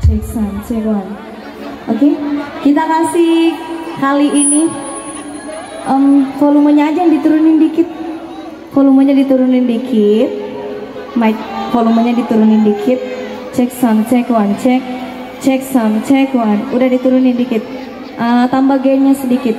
Cek sound, cek one. Oke, kita kasih kali ini volumenya aja yang diturunin dikit. Volumenya diturunin dikit. Mic volumenya diturunin dikit. Cek sound, cek one, cek sound, cek one. Udah diturunin dikit. Tambah gainnya sedikit.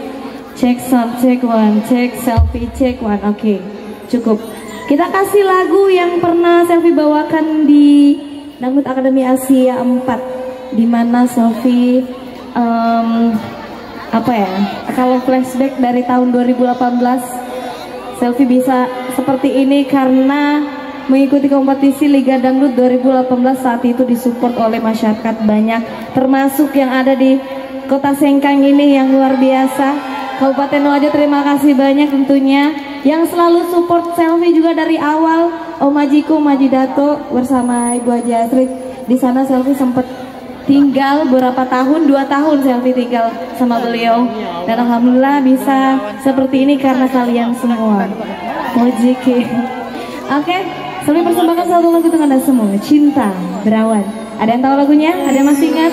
Cek sound, cek one, cek selfie, cek one. Oke, cukup. Kita kasih lagu yang pernah Selfie bawakan di Dangdut Akademi Asia 4. Dimana Selfie kalau flashback dari tahun 2018 Selfie bisa seperti ini karena mengikuti kompetisi Liga Dangdut 2018 saat itu disupport oleh masyarakat banyak, termasuk yang ada di Kota Sengkang ini yang luar biasa. Kabupaten Toraja, terima kasih banyak tentunya yang selalu support Selfie juga dari awal. Om Majiko, Majidato bersama Ibu Haji Astrid. Di sana Selfie sempat tinggal beberapa tahun, 2 tahun Selfie tinggal sama beliau, dan alhamdulillah bisa seperti ini karena kalian semua. Mojiki. Oke, Selfie persembahkan satu lagu untuk Anda semua, Cinta Berawan. Ada yang tahu lagunya? Ada yang masih ingat?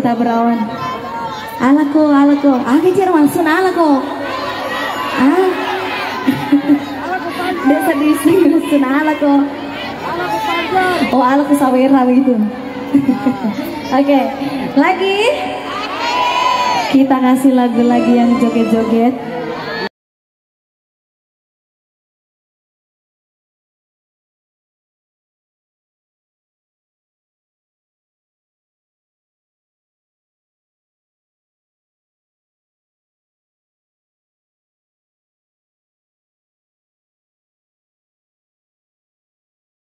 cinta berawan. Alako, ake cerman sun alako. Desa di sini sun alako. Oh alako sawera begitu. Oke, lagi kita kasih lagu lagi yang joget-joget.